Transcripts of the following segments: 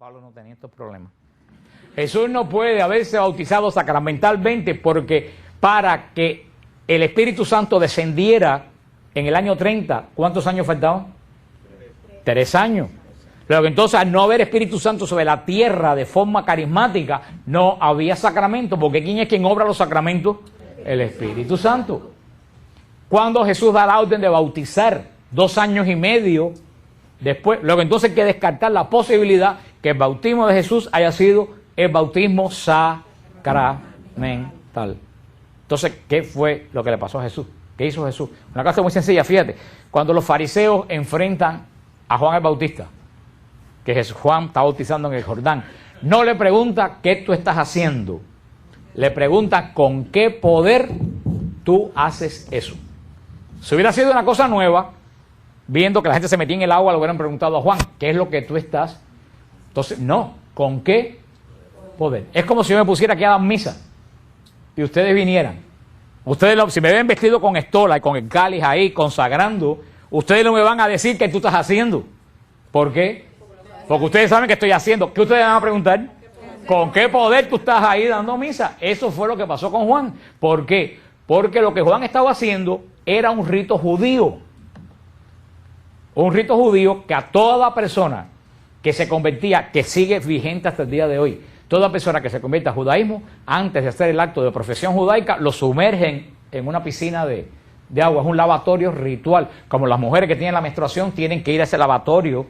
Pablo no tenía estos problemas. Jesús no puede haberse bautizado sacramentalmente porque para que el Espíritu Santo descendiera en el año 30, ¿cuántos años faltaban? 3 años. Luego entonces, al no haber Espíritu Santo sobre la tierra de forma carismática, no había sacramento, porque ¿quién es quien obra los sacramentos? El Espíritu Santo. Cuando Jesús da la orden de bautizar 2 años y medio después, luego entonces hay que descartar la posibilidad que el bautismo de Jesús haya sido el bautismo sacramental. Entonces, ¿qué fue lo que le pasó a Jesús? ¿Qué hizo Jesús? Una cosa muy sencilla, fíjate, cuando los fariseos enfrentan a Juan el Bautista, que Juan está bautizando en el Jordán, no le pregunta qué tú estás haciendo, le pregunta con qué poder tú haces eso. Si hubiera sido una cosa nueva, viendo que la gente se metía en el agua, le hubieran preguntado a Juan, ¿qué es lo que tú estás? Entonces, no, ¿con qué poder? Es como si yo me pusiera aquí a dar misa y ustedes vinieran. Ustedes, si me ven vestido con estola y con el cáliz ahí, consagrando, ustedes no me van a decir qué tú estás haciendo. ¿Por qué? Porque ustedes saben que estoy haciendo. ¿Qué ustedes van a preguntar? ¿Con qué poder tú estás ahí dando misa? Eso fue lo que pasó con Juan. ¿Por qué? Porque lo que Juan estaba haciendo era un rito judío. Un rito judío que a toda persona que se convertía, que sigue vigente hasta el día de hoy, toda persona que se convierte al judaísmo, antes de hacer el acto de profesión judaica, lo sumergen en una piscina de agua. Es un lavatorio ritual. Como las mujeres que tienen la menstruación tienen que ir a ese lavatorio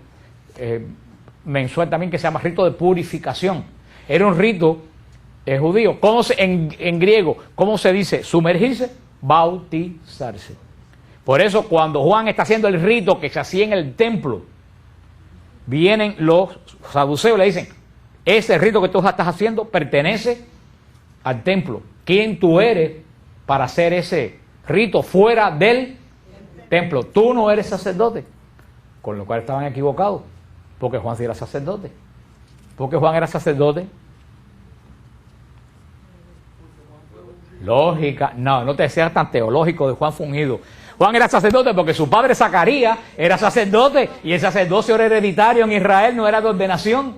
mensual también, que se llama rito de purificación. Era un rito judío. ¿Cómo en griego, cómo se dice? Sumergirse, bautizarse. Por eso cuando Juan está haciendo el rito que se hacía en el templo, vienen los saduceos y le dicen, ese rito que tú estás haciendo pertenece al templo. ¿Quién tú eres para hacer ese rito fuera del templo? Tú no eres sacerdote. Con lo cual estaban equivocados, porque Juan sí era sacerdote. ¿Por qué Juan era sacerdote? Lógica. No te seas tan teológico de Juan fungido. Juan era sacerdote porque su padre Zacarías era sacerdote y el sacerdocio era hereditario en Israel, no era de ordenación.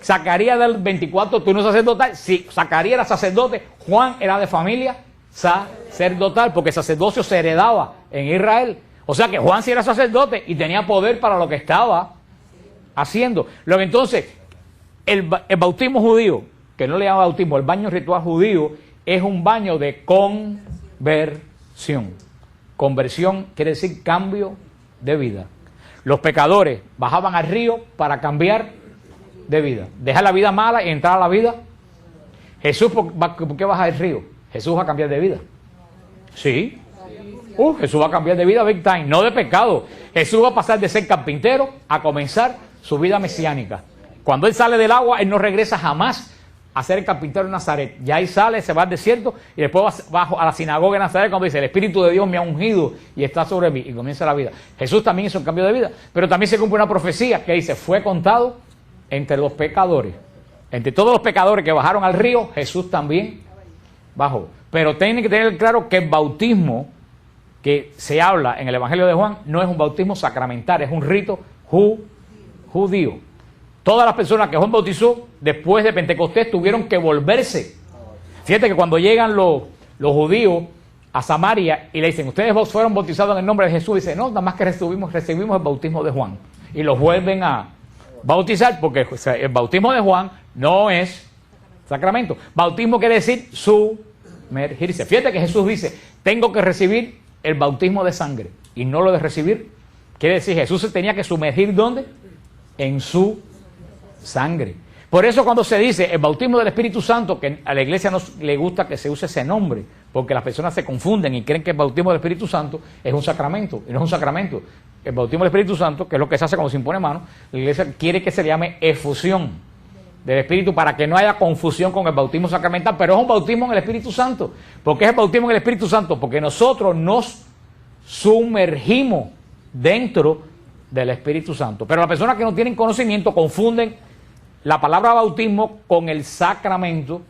Zacarías del 24, tú no sacerdotal. Sí, Zacarías era sacerdote, Juan era de familia sacerdotal, porque el sacerdocio se heredaba en Israel. O sea que Juan sí era sacerdote y tenía poder para lo que estaba haciendo. Luego entonces, el bautismo judío, que no le llama bautismo, el baño ritual judío, es un baño de conversión. Conversión quiere decir cambio de vida. Los pecadores bajaban al río para cambiar de vida. Dejar la vida mala y entrar a la vida. Jesús, ¿por qué baja del río? Jesús va a cambiar de vida. Sí. Jesús va a cambiar de vida big time, no de pecado. Jesús va a pasar de ser carpintero a comenzar su vida mesiánica. Cuando Él sale del agua, Él no regresa jamás a ser el carpintero de Nazaret. Ya ahí sale, se va al desierto y después va a la sinagoga de Nazaret cuando dice, el Espíritu de Dios me ha ungido y está sobre mí, y comienza la vida. Jesús también hizo un cambio de vida, pero también se cumple una profecía que dice, fue contado entre los pecadores. Entre todos los pecadores que bajaron al río, Jesús también bajó. Pero tienen que tener claro que el bautismo que se habla en el Evangelio de Juan no es un bautismo sacramental, es un rito judío. Todas las personas que Juan bautizó después de Pentecostés tuvieron que volverse. Fíjate que cuando llegan los judíos a Samaria y le dicen, ustedes fueron bautizados en el nombre de Jesús, dice, no, nada más que recibimos el bautismo de Juan. Y los vuelven a bautizar porque el bautismo de Juan no es sacramento. Bautismo quiere decir sumergirse. Fíjate que Jesús dice, tengo que recibir el bautismo de sangre y no lo de recibir. Quiere decir, Jesús se tenía que sumergir ¿dónde? En su sangre. Por eso cuando se dice el bautismo del Espíritu Santo, que a la iglesia no le gusta que se use ese nombre, porque las personas se confunden y creen que el bautismo del Espíritu Santo es un sacramento, y no es un sacramento. El bautismo del Espíritu Santo, que es lo que se hace cuando se impone mano, la iglesia quiere que se le llame efusión del Espíritu para que no haya confusión con el bautismo sacramental, pero es un bautismo en el Espíritu Santo. ¿Por qué es el bautismo en el Espíritu Santo? Porque nosotros nos sumergimos dentro del Espíritu Santo. Pero las personas que no tienen conocimiento confunden la palabra bautismo con el sacramento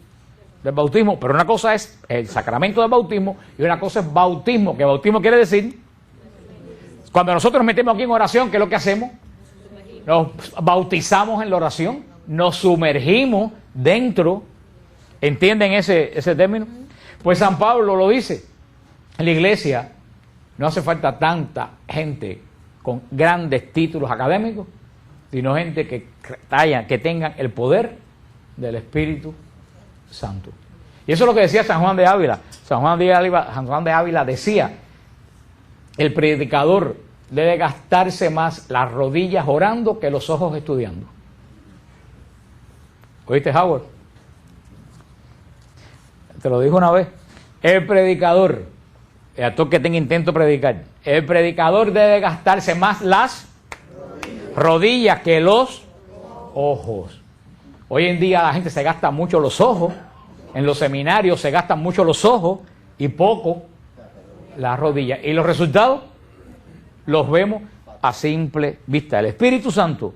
del bautismo, pero una cosa es el sacramento del bautismo y una cosa es bautismo, que bautismo quiere decir, cuando nosotros nos metemos aquí en oración, ¿qué es lo que hacemos? Nos bautizamos en la oración. nos sumergimos dentro. ¿Entienden ese término? Pues San Pablo lo dice. En la iglesia no hace falta tanta gente con grandes títulos académicos, sino gente que tengan el poder del Espíritu Santo. Y eso es lo que decía San Juan de Ávila. San Juan de Ávila decía: el predicador debe gastarse más las rodillas orando que los ojos estudiando. ¿Oíste, Howard? Te lo dijo una vez. El predicador, el actor que tenga intento de predicar, el predicador debe gastarse más las rodillas que los ojos. Hoy en día la gente se gasta mucho los ojos. En los seminarios se gastan mucho los ojos y poco las rodillas. Y los resultados los vemos a simple vista. El Espíritu Santo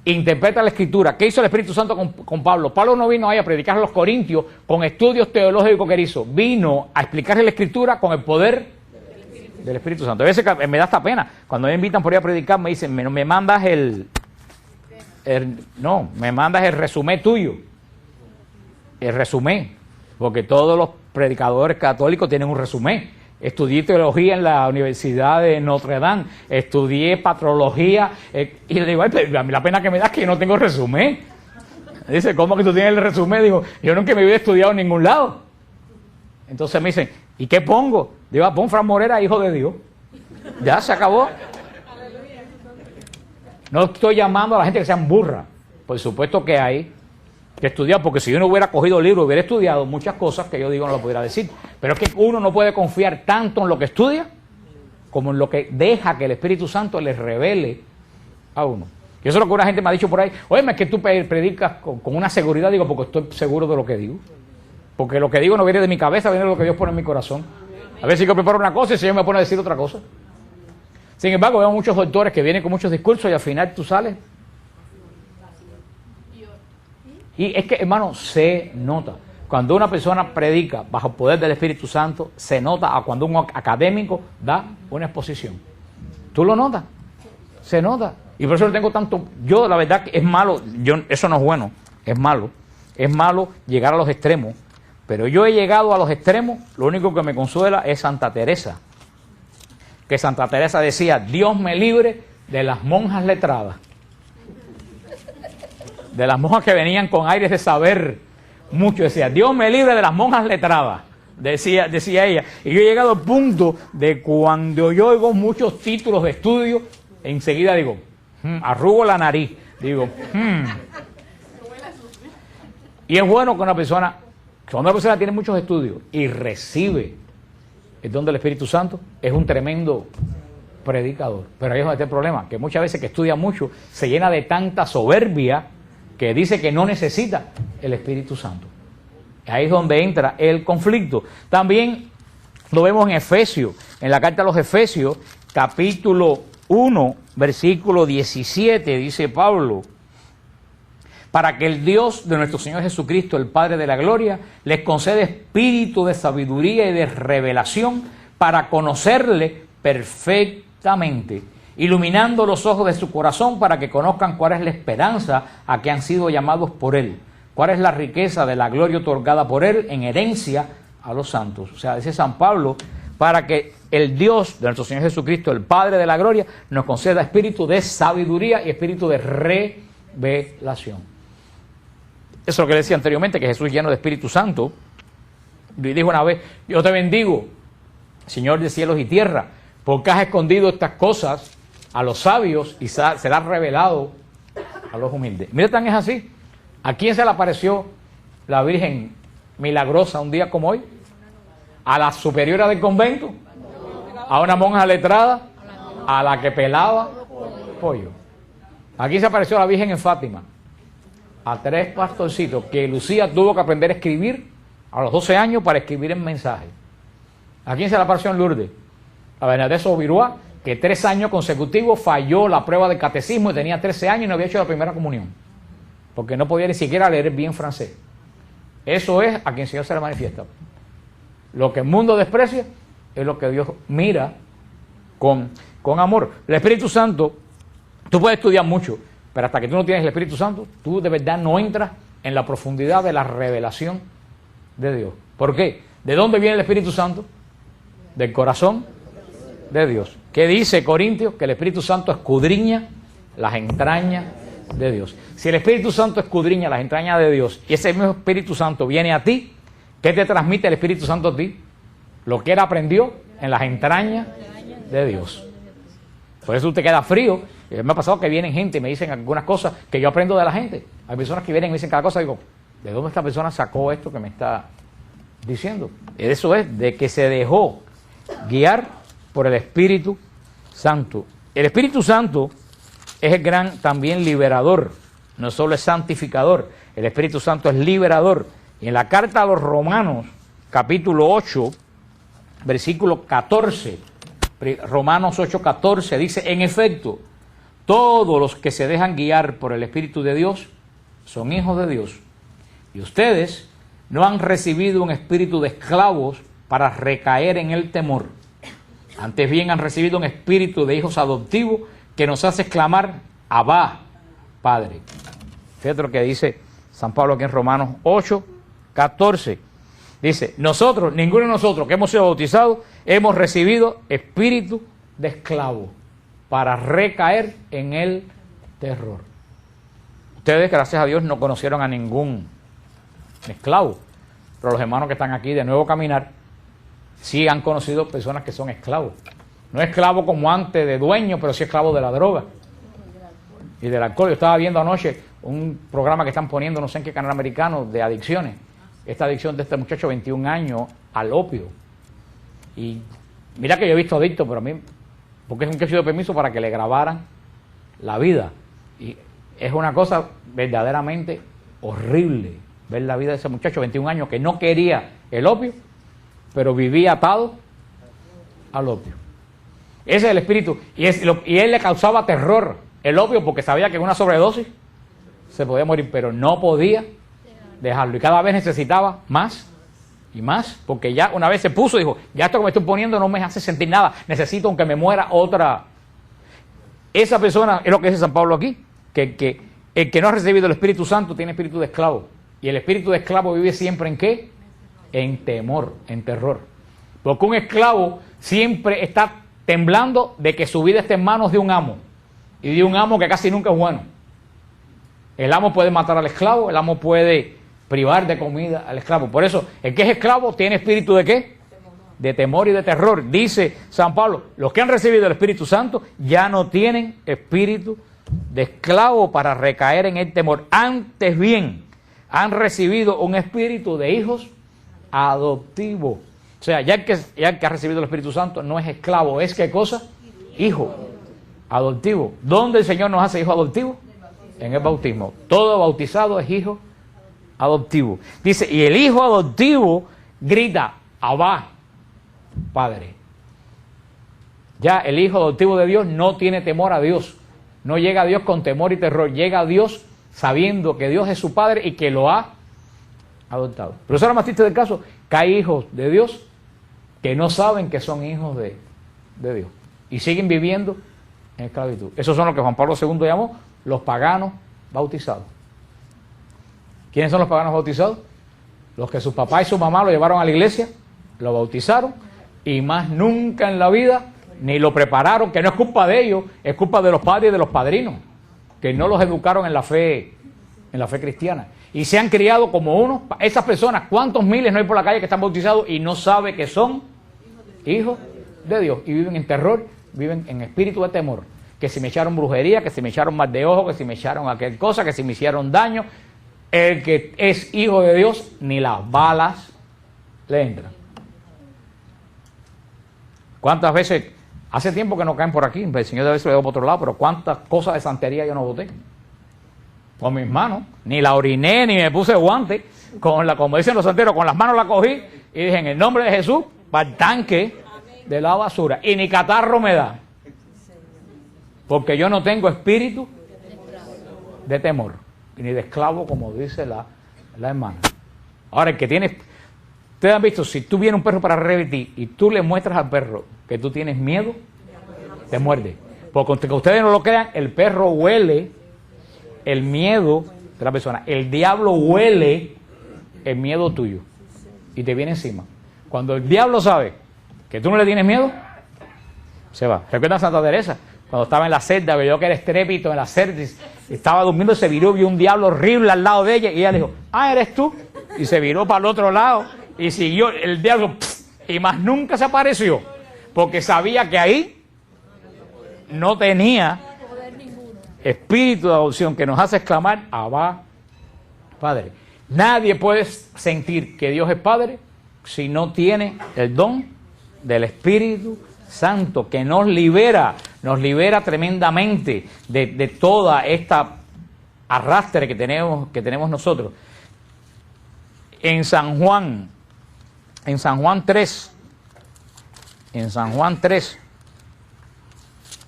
interpreta la Escritura. ¿Qué hizo el Espíritu Santo con Pablo? Pablo no vino ahí a predicar a los corintios con estudios teológicos que hizo. Vino a explicarle la Escritura con el poder del Espíritu Santo. A veces me da esta pena. Cuando me invitan por ahí a predicar, me dicen: me mandas me mandas el resumen tuyo. El resumen. Porque todos los predicadores católicos tienen un resumen. Estudié teología en la Universidad de Notre Dame, estudié patrología, y le digo: a mí la pena que me da es que yo no tengo resumen. Dice: ¿cómo que tú tienes el resumen? Digo: yo nunca me había estudiado en ningún lado. Entonces me dicen: ¿y qué pongo? Digo: pon Fran Morera, hijo de Dios. Ya se acabó. No estoy llamando a la gente que sean burra. Por supuesto que hay que estudiar, porque si yo no hubiera cogido libros, hubiera estudiado muchas cosas que yo digo no lo pudiera decir. Pero es que uno no puede confiar tanto en lo que estudia como en lo que deja que el Espíritu Santo les revele a uno. Y eso es lo que una gente me ha dicho por ahí: oye, es que tú predicas con una seguridad. Digo: porque estoy seguro de lo que digo. Porque lo que digo no viene de mi cabeza, viene de lo que Dios pone en mi corazón. A veces yo preparo una cosa y el Señor me pone a decir otra cosa. Sin embargo, veo muchos doctores que vienen con muchos discursos y al final tú sales. Y es que, hermano, se nota. Cuando una persona predica bajo el poder del Espíritu Santo, se nota a cuando un académico da una exposición. ¿Tú lo notas? Se nota. Y por eso lo tengo tanto. Yo, la verdad, que es malo. Eso no es bueno. Es malo. Es malo llegar a los extremos. Pero yo he llegado a los extremos. Lo único que me consuela es Santa Teresa. Que Santa Teresa decía: Dios me libre de las monjas letradas. De las monjas que venían con aires de saber mucho. Decía: Dios me libre de las monjas letradas. Decía ella. Y yo he llegado al punto de cuando yo oigo muchos títulos de estudio, enseguida digo, arrugo la nariz. Digo, Y es bueno que cuando una persona tiene muchos estudios y recibe el don del Espíritu Santo, es un tremendo predicador. Pero ahí es donde está el problema, que muchas veces que estudia mucho se llena de tanta soberbia que dice que no necesita el Espíritu Santo. Ahí es donde entra el conflicto. También lo vemos en Efesios, en la carta a los Efesios, capítulo 1, versículo 17, dice Pablo: para que el Dios de nuestro Señor Jesucristo, el Padre de la gloria, les conceda espíritu de sabiduría y de revelación para conocerle perfectamente, iluminando los ojos de su corazón para que conozcan cuál es la esperanza a que han sido llamados por Él, cuál es la riqueza de la gloria otorgada por Él en herencia a los santos. O sea, dice San Pablo, para que el Dios de nuestro Señor Jesucristo, el Padre de la gloria, nos conceda espíritu de sabiduría y espíritu de revelación. Eso es lo que decía anteriormente, que Jesús, lleno de Espíritu Santo, dijo una vez: yo te bendigo, Señor de cielos y tierra, porque has escondido estas cosas a los sabios y será revelado a los humildes. Mira, tan es así. ¿A quién se le apareció la Virgen milagrosa un día como hoy? ¿A la superiora del convento? ¿A una monja letrada? ¿A la que pelaba pollo? Aquí se apareció la Virgen en Fátima. A 3 pastorcitos que Lucía tuvo que aprender a escribir a los 12 años para escribir el mensaje. ¿A quién se le apareció en Lourdes? A Bernadette Sobirois, que 3 años consecutivos falló la prueba del catecismo y tenía 13 años y no había hecho la primera comunión, porque no podía ni siquiera leer bien francés. Eso es a quien el Señor se le manifiesta. Lo que el mundo desprecia es lo que Dios mira con amor. El Espíritu Santo, tú puedes estudiar mucho, Pero hasta que tú no tienes el Espíritu Santo, tú de verdad no entras en la profundidad de la revelación de Dios. ¿Por qué? ¿De dónde viene el Espíritu Santo? Del corazón de Dios. ¿Qué dice Corintios? Que el Espíritu Santo escudriña las entrañas de Dios. Si el Espíritu Santo escudriña las entrañas de Dios y ese mismo Espíritu Santo viene a ti, ¿qué te transmite el Espíritu Santo a ti? Lo que él aprendió en las entrañas de Dios. Por eso usted queda frío. Me ha pasado que vienen gente y me dicen algunas cosas que yo aprendo de la gente. Hay personas que vienen y me dicen cada cosa y digo, ¿de dónde esta persona sacó esto que me está diciendo? Eso es de que se dejó guiar por el Espíritu Santo. El Espíritu Santo es el gran también liberador, no solo es santificador, el Espíritu Santo es liberador. Y en la carta a los Romanos, capítulo 8, versículo 14, Romanos 8:14 dice, en efecto, todos los que se dejan guiar por el Espíritu de Dios son hijos de Dios. Y ustedes no han recibido un espíritu de esclavos para recaer en el temor. Antes bien han recibido un espíritu de hijos adoptivos que nos hace exclamar, Abba, Padre. Fíjate lo que dice San Pablo aquí en Romanos 8:14. Dice, nosotros, ninguno de nosotros que hemos sido bautizados, hemos recibido espíritu de esclavo para recaer en el terror. Ustedes, gracias a Dios, no conocieron a ningún esclavo, pero los hermanos que están aquí de Nuevo Caminar sí han conocido personas que son esclavos. No esclavo como antes de dueño, pero sí esclavo de la droga y del alcohol. Yo estaba viendo anoche un programa que están poniendo, no sé en qué canal americano, de adicciones. Esta adicción de este muchacho, 21 años, al opio. Y mira que yo he visto adictos, pero a mí, porque es un caso de permiso para que le grabaran la vida. Y es una cosa verdaderamente horrible ver la vida de ese muchacho, 21 años, que no quería el opio, pero vivía atado al opio. Ese es el espíritu. Y él le causaba terror el opio porque sabía que en una sobredosis se podía morir, pero no podía dejarlo. Y cada vez necesitaba más y más, porque ya una vez se puso y dijo, ya esto que me estoy poniendo no me hace sentir nada, necesito aunque me muera otra. Esa persona, es lo que dice San Pablo aquí, que el que no ha recibido el Espíritu Santo tiene espíritu de esclavo. Y el espíritu de esclavo vive siempre ¿en qué? En temor, en terror. Porque un esclavo siempre está temblando de que su vida esté en manos de un amo. Y de un amo que casi nunca es bueno. El amo puede matar al esclavo, el amo puede privar de comida al esclavo. Por eso, el que es esclavo tiene espíritu ¿de qué? De temor y de terror. Dice San Pablo, los que han recibido el Espíritu Santo ya no tienen espíritu de esclavo para recaer en el temor. Antes bien, han recibido un espíritu de hijos adoptivos. O sea, ya el que ha recibido el Espíritu Santo no es esclavo, es ¿qué cosa? Hijo adoptivo. ¿Dónde el Señor nos hace hijo adoptivo? En el bautismo. Todo bautizado es hijo adoptivo. Dice, y el hijo adoptivo grita, Abba, Padre. Ya el hijo adoptivo de Dios no tiene temor a Dios. No llega a Dios con temor y terror. Llega a Dios sabiendo que Dios es su Padre y que lo ha adoptado. Pero eso es lo más triste del caso, que hay hijos de Dios que no saben que son hijos de Dios y siguen viviendo en esclavitud. Esos son los que Juan Pablo II llamó los paganos bautizados. ¿Quiénes son los paganos bautizados? Los que su papá y su mamá lo llevaron a la iglesia, lo bautizaron y más nunca en la vida ni lo prepararon, que no es culpa de ellos, es culpa de los padres y de los padrinos, que no los educaron en la fe cristiana. Y se han criado como unos, esas personas, ¿cuántos miles no hay por la calle que están bautizados y no saben que son hijos de Dios? Y viven en terror, viven en espíritu de temor. Que si me echaron brujería, que si me echaron mal de ojo, que si me echaron aquel cosa, que si me hicieron daño. El que es hijo de Dios, ni las balas le entran. ¿Cuántas veces? Hace tiempo que no caen por aquí, el Señor debe haberse lo dejado por otro lado, pero cuántas cosas de santería yo no boté. Con mis manos, ni la oriné, ni me puse guante, como dicen los santeros, con las manos la cogí y dije, en el nombre de Jesús, para el tanque de la basura. Y ni catarro me da. Porque yo no tengo espíritu de temor, ni de esclavo, como dice la hermana. Ahora, el que tiene... Ustedes han visto, si tú vienes un perro para revertir y tú le muestras al perro que tú tienes miedo, te muerde. Porque aunque ustedes no lo crean, el perro huele el miedo de la persona. El diablo huele el miedo tuyo y te viene encima. Cuando el diablo sabe que tú no le tienes miedo, se va. ¿Recuerdan a Santa Teresa? Cuando estaba en la celda, vio que era estrépito en la celda, estaba durmiendo, se viró, vio un diablo horrible al lado de ella, y ella le dijo, ah, ¿eres tú? Y se viró para el otro lado, y siguió el diablo, y más nunca se apareció, porque sabía que ahí no tenía espíritu de adopción que nos hace exclamar, Abba, Padre. Nadie puede sentir que Dios es Padre si no tiene el don del Espíritu Santo, que nos libera tremendamente de toda esta arrastre que tenemos nosotros. En San Juan 3,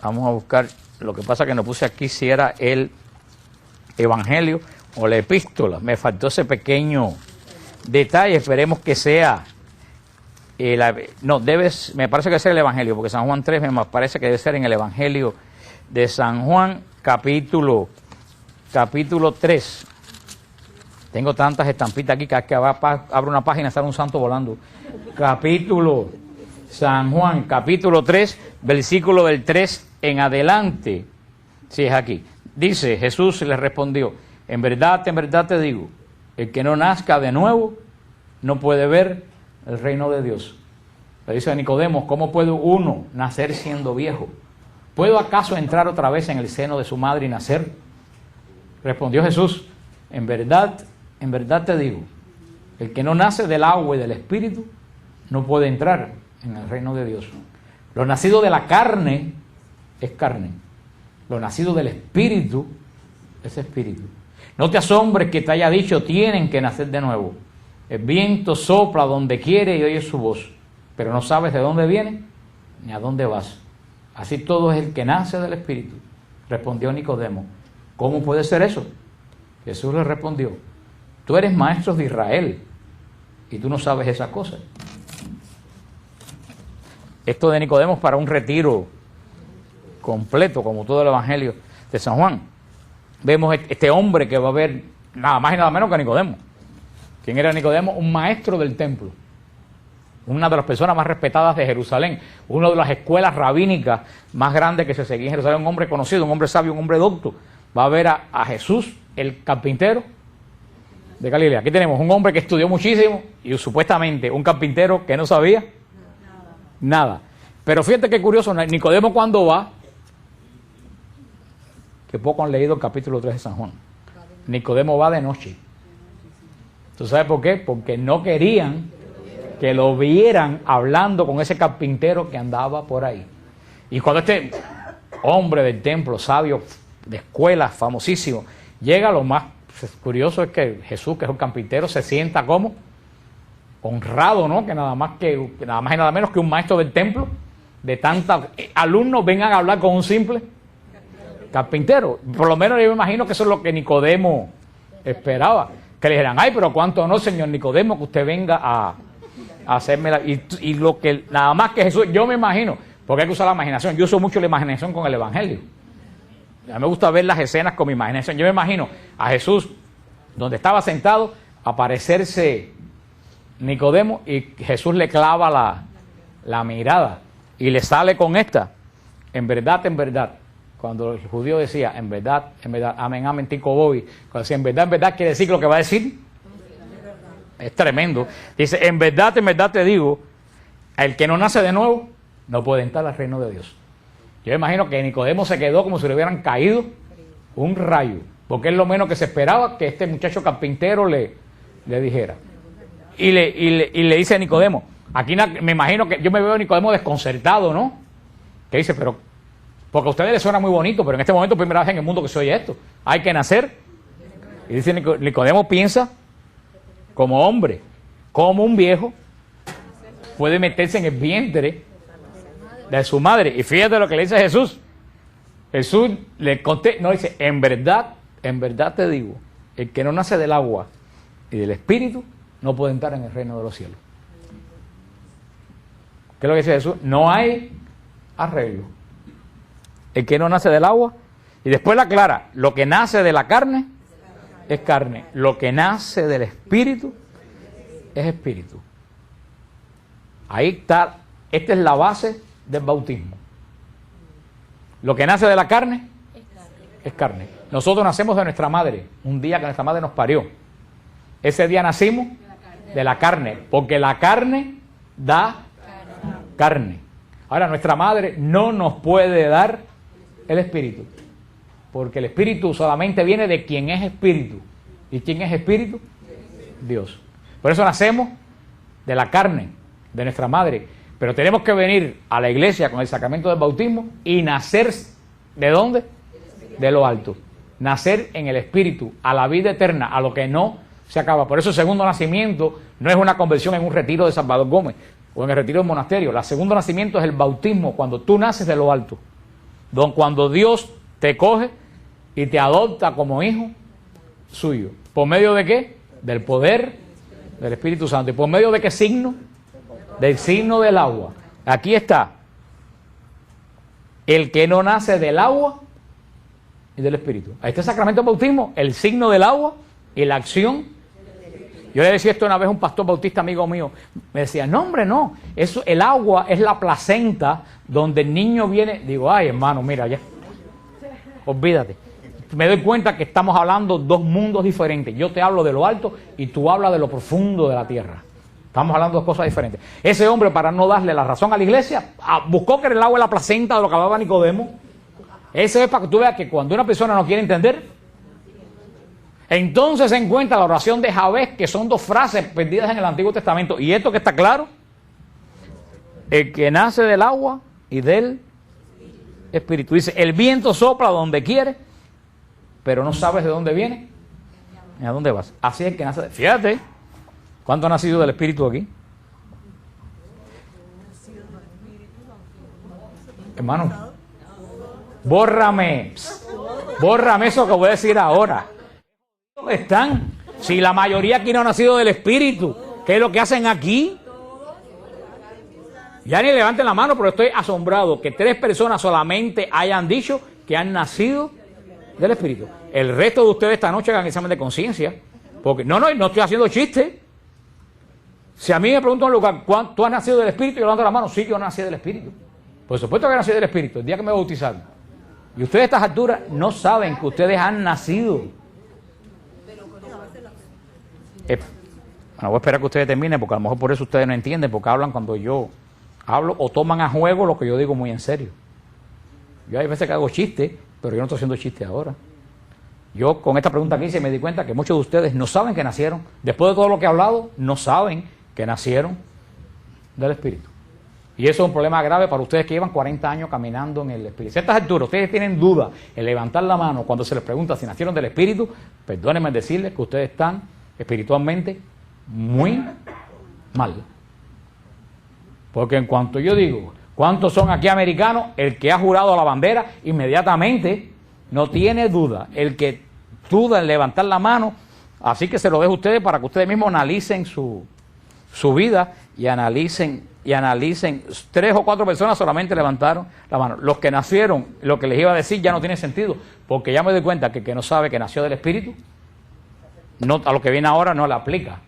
vamos a buscar, lo que pasa que no puse aquí si era el Evangelio o la epístola, me faltó ese pequeño detalle, esperemos que sea, me parece que es el Evangelio, porque San Juan 3 me parece que debe ser en el Evangelio de San Juan, capítulo 3. Tengo tantas estampitas aquí que cada vez que abro una página sale un santo volando. San Juan, capítulo 3, versículo del 3 en adelante. Sí, es aquí. Dice, Jesús le respondió, en verdad te digo, el que no nazca de nuevo no puede ver el reino de Dios. Le dice a Nicodemo, ¿cómo puede uno nacer siendo viejo? ¿Puedo acaso entrar otra vez en el seno de su madre y nacer? Respondió Jesús, en verdad te digo, el que no nace del agua y del espíritu no puede entrar en el reino de Dios. Lo nacido de la carne es carne, lo nacido del espíritu es espíritu. No te asombres que te haya dicho, tienen que nacer de nuevo. El viento sopla donde quiere y oyes su voz, pero no sabes de dónde viene ni a dónde vas. Así todo es el que nace del Espíritu. Respondió Nicodemo, ¿cómo puede ser eso? Jesús le respondió, tú eres maestro de Israel y tú no sabes esas cosas. Esto de Nicodemo es para un retiro completo, como todo el Evangelio de San Juan. Vemos este hombre que va a ver nada más y nada menos que Nicodemo. ¿Quién era Nicodemo? Un maestro del templo, una de las personas más respetadas de Jerusalén, una de las escuelas rabínicas más grandes que se seguía en Jerusalén, un hombre conocido, un hombre sabio, un hombre docto. Va a ver a Jesús, el carpintero de Galilea. Aquí tenemos un hombre que estudió muchísimo y supuestamente un carpintero que no sabía nada. Pero fíjate qué curioso, Nicodemo cuando va, que poco han leído el capítulo 3 de San Juan, Nicodemo va de noche. ¿Tú sabes por qué? Porque no querían que lo vieran hablando con ese carpintero que andaba por ahí. Y cuando este hombre del templo, sabio, de escuela, famosísimo, llega, lo más curioso es que Jesús, que es un carpintero, se sienta como honrado, ¿no? Que nada más y nada menos que un maestro del templo, de tantos alumnos, vengan a hablar con un simple carpintero. Por lo menos yo me imagino que eso es lo que Nicodemo esperaba. Que le dijeran, ay, pero cuánto no, señor Nicodemo, que usted venga a hacerme y lo que, nada más que Jesús, yo me imagino, porque hay que usar la imaginación, yo uso mucho la imaginación con el Evangelio. A mí me gusta ver las escenas con mi imaginación. Yo me imagino a Jesús, donde estaba sentado, aparecerse Nicodemo y Jesús le clava la mirada y le sale con esta, en verdad, cuando el judío decía, en verdad, amén, amén, tico bobi, cuando decía, en verdad, quiere decir lo que va a decir. Es tremendo. Dice, en verdad te digo, el que no nace de nuevo, no puede entrar al reino de Dios. Yo imagino que Nicodemo se quedó como si le hubieran caído un rayo, porque es lo menos que se esperaba que este muchacho carpintero le dijera. Y le dice a Nicodemo, aquí me imagino que yo me veo a Nicodemo desconcertado, ¿no? Que dice, pero, porque a ustedes les suena muy bonito, pero en este momento primera vez en el mundo que se oye esto. Hay que nacer. Y dice Nicodemo piensa como hombre, como un viejo puede meterse en el vientre de su madre. Y fíjate lo que le dice Jesús. Jesús le contesta, no, dice, en verdad te digo, el que no nace del agua y del espíritu no puede entrar en el reino de los cielos. ¿Qué es lo que dice Jesús? No hay arreglo. El que no nace del agua Y después la aclara, lo que nace de la carne es carne, lo que nace del espíritu es espíritu. Ahí está, esta es la base del bautismo. Lo que nace de la carne es carne. Nosotros nacemos de nuestra madre, un día que nuestra madre nos parió. Ese día nacimos de la carne, porque la carne da carne. Ahora, nuestra madre no nos puede dar el espíritu, porque el espíritu solamente viene de quien es espíritu. ¿Y quién es espíritu? Dios. Por eso nacemos de la carne, de nuestra madre. Pero tenemos que venir a la iglesia con el sacramento del bautismo y nacer, ¿de dónde? De lo alto. Nacer en el espíritu, a la vida eterna, a lo que no se acaba. Por eso el segundo nacimiento no es una conversión en un retiro de Salvador Gómez o en el retiro del monasterio. El segundo nacimiento es el bautismo, cuando tú naces de lo alto. Cuando Dios te coge y te adopta como hijo suyo. ¿Por medio de qué? Del poder del Espíritu Santo. ¿Y por medio de qué signo? Del signo del agua. Aquí está. El que no nace del agua y del Espíritu. Ahí está el sacramento del bautismo, el signo del agua y la acción. Yo le decía esto una vez a un pastor bautista amigo mío. Me decía, no hombre, no. Eso, el agua es la placenta donde el niño viene. Digo, ay hermano, mira ya. Olvídate. Me doy cuenta que estamos hablando dos mundos diferentes. Yo te hablo de lo alto y tú hablas de lo profundo de la tierra. Estamos hablando de cosas diferentes. Ese hombre, para no darle la razón a la iglesia, buscó que el agua es la placenta de lo que hablaba Nicodemo. Ese es para que tú veas que cuando una persona no quiere entender, entonces se encuentra la oración de Jabez, que son dos frases perdidas en el Antiguo Testamento. Y esto que está claro, el que nace del agua y del Espíritu. Dice, el viento sopla donde quiere, pero no sabes de dónde viene ni a dónde vas. Así es el que nace. Fíjate, ¿cuánto ha nacido del Espíritu aquí? Hermano, bórrame eso que voy a decir ahora. Están, si la mayoría aquí no ha nacido del Espíritu, ¿qué es lo que hacen aquí? Ya ni levanten la mano, pero estoy asombrado que 3 personas solamente hayan dicho que han nacido del Espíritu. El resto de ustedes esta noche hagan examen de conciencia, porque no estoy haciendo chiste. Si a mí me preguntan en un lugar, ¿tú has nacido del Espíritu? Yo levanto la mano, sí, yo nací del Espíritu. Por supuesto que nací del Espíritu, el día que me bautizaron. Y ustedes a estas alturas no saben que ustedes han nacido. Bueno, voy a esperar que ustedes terminen, porque a lo mejor por eso ustedes no entienden, porque hablan cuando yo hablo o toman a juego lo que yo digo muy en serio. Yo hay veces que hago chistes, pero yo no estoy haciendo chistes ahora. Yo con esta pregunta que hice me di cuenta que muchos de ustedes no saben que nacieron. Después de todo lo que he hablado, no saben que nacieron del Espíritu. Y eso es un problema grave para ustedes que llevan 40 años caminando en el Espíritu. Si a estas alturas ustedes tienen duda en levantar la mano cuando se les pregunta si nacieron del Espíritu, perdónenme decirles que ustedes están espiritualmente muy mal. Porque en cuanto yo digo, ¿cuántos son aquí americanos? El que ha jurado a la bandera, inmediatamente no tiene duda. El que duda en levantar la mano, así que se lo dejo a ustedes para que ustedes mismos analicen su vida y analicen 3 o 4 personas solamente levantaron la mano. Los que nacieron, lo que les iba a decir ya no tiene sentido, porque ya me doy cuenta que el que no sabe que nació del Espíritu, no, a lo que viene ahora no le aplica.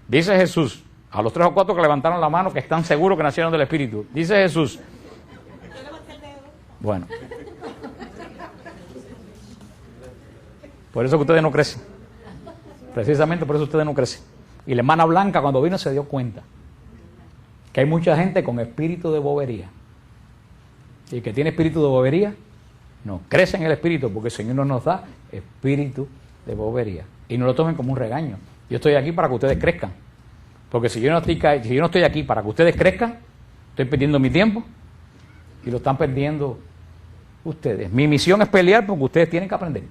Dice Jesús, a los 3 o 4 que levantaron la mano, que están seguros que nacieron del Espíritu, dice Jesús. Bueno, por eso que ustedes no crecen. Precisamente por eso ustedes no crecen. Y la hermana Blanca cuando vino se dio cuenta que hay mucha gente con espíritu de bobería. Y el que tiene espíritu de bobería no crece en el espíritu, porque el Señor no nos da espíritu de bobería. Y no lo tomen como un regaño. Yo estoy aquí para que ustedes crezcan. Porque si yo no estoy aquí para que ustedes crezcan, estoy perdiendo mi tiempo y lo están perdiendo ustedes. Mi misión es pelear porque ustedes tienen que aprender.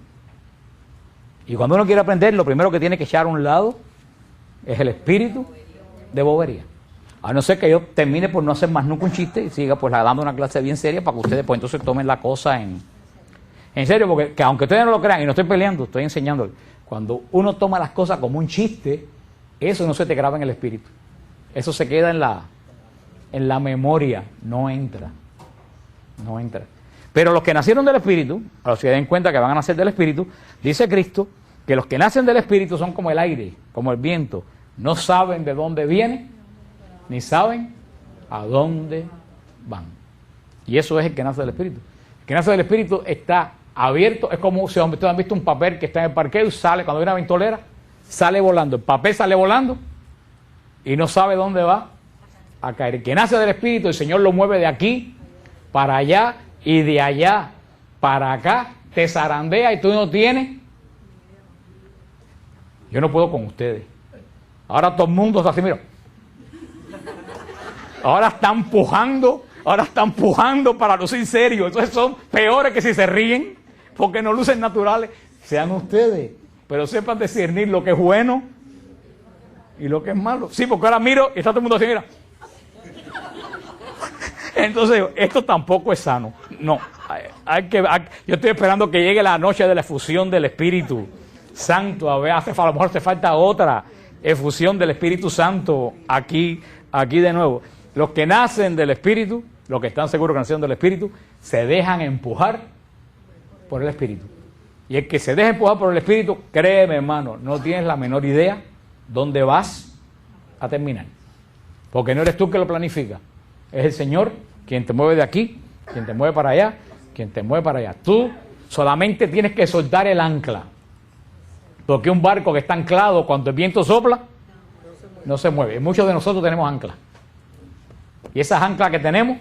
Y cuando uno quiere aprender, lo primero que tiene que echar a un lado es el espíritu de bobería. A no ser que yo termine por no hacer más nunca un chiste y siga pues dando una clase bien seria para que ustedes pues entonces tomen la cosa en serio, porque que aunque ustedes no lo crean y no estoy peleando, estoy enseñándoles. Cuando uno toma las cosas como un chiste, eso no se te graba en el espíritu. Eso se queda en la memoria, no entra. Pero los que nacieron del Espíritu, a los que den cuenta que van a nacer del Espíritu, dice Cristo que los que nacen del Espíritu son como el aire, como el viento. No saben de dónde vienen, ni saben a dónde van. Y eso es el que nace del Espíritu. El que nace del Espíritu está abierto, es como si ustedes han visto un papel que está en el parqueo y sale, cuando hay una ventolera, sale volando. El papel sale volando y no sabe dónde va a caer. El que nace del Espíritu, el Señor lo mueve de aquí para allá y de allá para acá, te zarandea y tú no tienes. Yo no puedo con ustedes. Ahora todo el mundo está así, mira. Ahora están pujando para lucir serios. Entonces son peores que si se ríen, porque no lucen naturales. Sean ustedes, pero sepan discernir lo que es bueno y lo que es malo. Sí, porque ahora miro y está todo el mundo así, mira. Entonces, esto tampoco es sano. No, yo estoy esperando que llegue la noche de la efusión del Espíritu Santo. A ver, a lo mejor hace falta otra efusión del Espíritu Santo aquí de nuevo. Los que nacen del Espíritu, los que están seguros que nacieron del Espíritu, se dejan empujar por el Espíritu. Y el que se deja empujar por el Espíritu, créeme, hermano, no tienes la menor idea dónde vas a terminar. Porque no eres tú que lo planifica. Es el Señor quien te mueve de aquí, quien te mueve para allá, quien te mueve para allá. Tú solamente tienes que soltar el ancla. Porque un barco que está anclado, cuando el viento sopla, no se mueve. Muchos de nosotros tenemos anclas. Y esas anclas que tenemos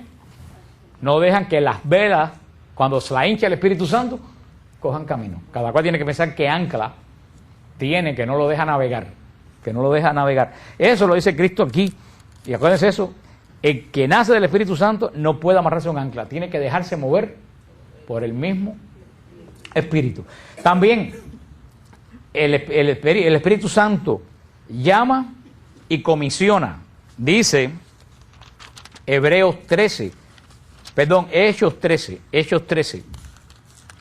no dejan que las velas, cuando se la hincha el Espíritu Santo, cojan camino. Cada cual tiene que pensar que ancla tiene, que no lo deja navegar. Que no lo deja navegar. Eso lo dice Cristo aquí. Y acuérdense eso. El que nace del Espíritu Santo no puede amarrarse a un ancla. Tiene que dejarse mover por el mismo Espíritu. También el Espíritu Santo llama y comisiona. Dice Hechos 13.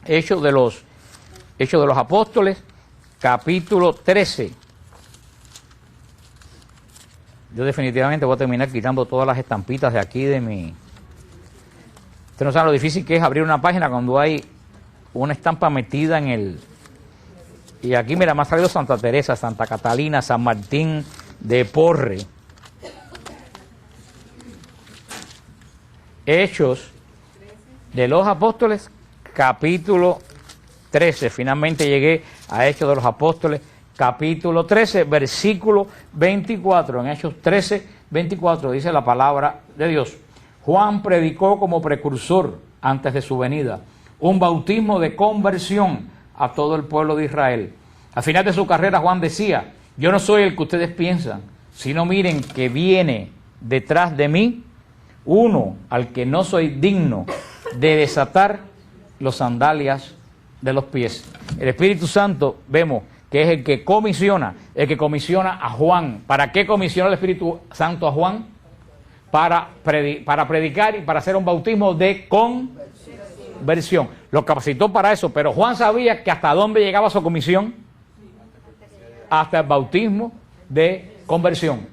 Hechos de los Apóstoles, capítulo 13. Yo definitivamente voy a terminar quitando todas las estampitas de aquí de mi... Ustedes no saben lo difícil que es abrir una página cuando hay una estampa metida en el... Y aquí, mira, me ha salido Santa Teresa, Santa Catalina, San Martín de Porres. Hechos de los Apóstoles, capítulo 13. Finalmente llegué a Hechos de los Apóstoles, capítulo 13, versículo 24. En Hechos 13, 24 dice la palabra de Dios. Juan predicó como precursor antes de su venida un bautismo de conversión a todo el pueblo de Israel. Al final de su carrera Juan decía: yo no soy el que ustedes piensan, sino miren que viene detrás de mí uno al que no soy digno de desatar los sandalias de los pies. El Espíritu Santo, vemos que es el que comisiona a Juan. ¿Para qué comisiona el Espíritu Santo a Juan? Para predicar y para hacer un bautismo de conversión. Lo capacitó para eso, pero Juan sabía que hasta dónde llegaba su comisión. Hasta el bautismo de conversión.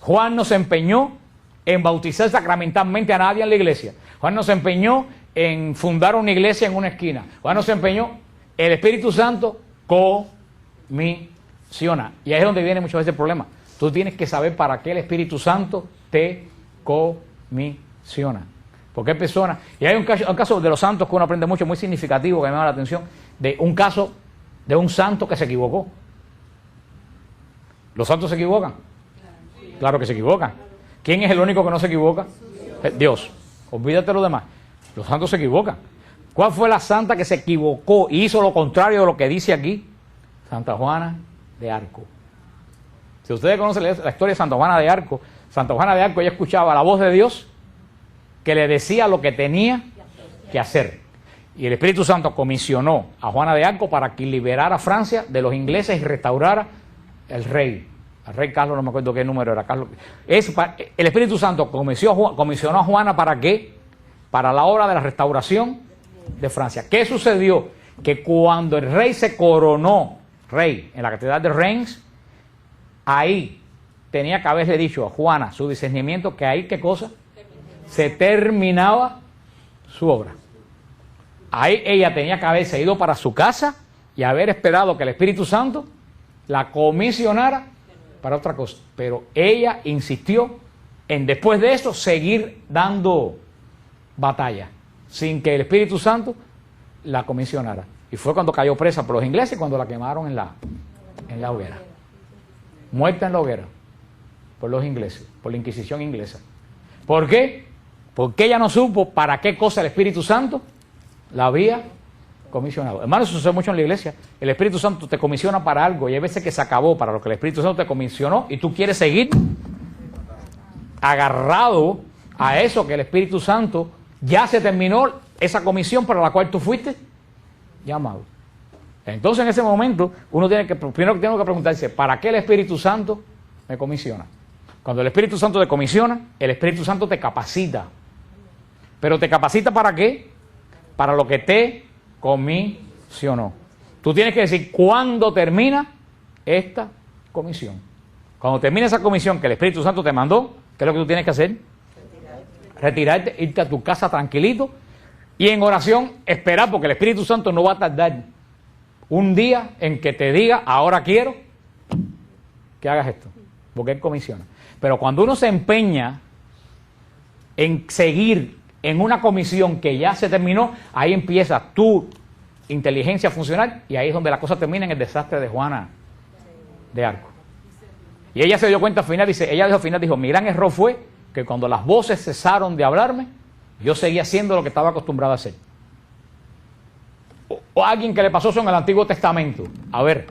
Juan no se empeñó en bautizar sacramentalmente a nadie en la iglesia. Juan no se empeñó en fundar una iglesia en una esquina. Juan no se empeñó. El Espíritu Santo comisiona. Y ahí es donde viene muchas veces el problema. Tú tienes que saber para qué el Espíritu Santo te comisiona. Porque hay personas, y hay un caso de los santos que uno aprende mucho, muy significativo, que me llama la atención, de un caso de un santo que se equivocó. ¿Los santos se equivocan? Claro que se equivocan. ¿Quién es el único que no se equivoca? Dios. Olvídate de lo demás. Los santos se equivocan. ¿Cuál fue la santa que se equivocó y hizo lo contrario de lo que dice aquí? Santa Juana de Arco. Si ustedes conocen la historia de Santa Juana de Arco, ella escuchaba la voz de Dios que le decía lo que tenía que hacer. Y el Espíritu Santo comisionó a Juana de Arco para que liberara a Francia de los ingleses y restaurara el rey. El rey Carlos, no me acuerdo qué número era. Carlos. El Espíritu Santo comisionó a Juana ¿para qué? Para la obra de la restauración de Francia. ¿Qué sucedió? Que cuando el rey se coronó rey en la catedral de Reims, ahí tenía que haberle dicho a Juana su discernimiento que ahí, ¿qué cosa? Se terminaba su obra. ahí ella tenía que haberse ido para su casa y haber esperado que el Espíritu Santo la comisionara para otra cosa. Pero ella insistió en, después de eso, seguir dando batalla, sin que el Espíritu Santo la comisionara. Y fue cuando cayó presa por los ingleses, cuando la quemaron en la hoguera. Muerta en la hoguera por los ingleses, por la Inquisición inglesa. ¿Por qué? Porque ella no supo para qué cosa el Espíritu Santo la había comisionado. Hermano, eso sucede mucho en la iglesia. El Espíritu Santo te comisiona para algo y hay veces que se acabó para lo que el Espíritu Santo te comisionó y tú quieres seguir agarrado a eso que el Espíritu Santo ya se terminó, esa comisión para la cual tú fuiste llamado. Entonces en ese momento uno tiene que, primero tiene que preguntarse, ¿para qué el Espíritu Santo me comisiona? Cuando el Espíritu Santo te comisiona, el Espíritu Santo te capacita. ¿Pero te capacita para qué? Para lo que te comisionó. Tú tienes que decir cuándo termina esta comisión. Cuando termine esa comisión que el Espíritu Santo te mandó, ¿qué es lo que tú tienes que hacer? Retirarte, irte a tu casa tranquilito y en oración esperar, porque el Espíritu Santo no va a tardar un día en que te diga, ahora quiero que hagas esto, porque Él comisiona. Pero cuando uno se empeña en seguir en una comisión que ya se terminó, ahí empieza tu inteligencia a funcionar y ahí es donde la cosa termina en el desastre de Juana de Arco. Y ella se dio cuenta al final, dijo, mi gran error fue que cuando las voces cesaron de hablarme, yo seguía haciendo lo que estaba acostumbrado a hacer. O alguien que le pasó eso en el Antiguo Testamento. A ver,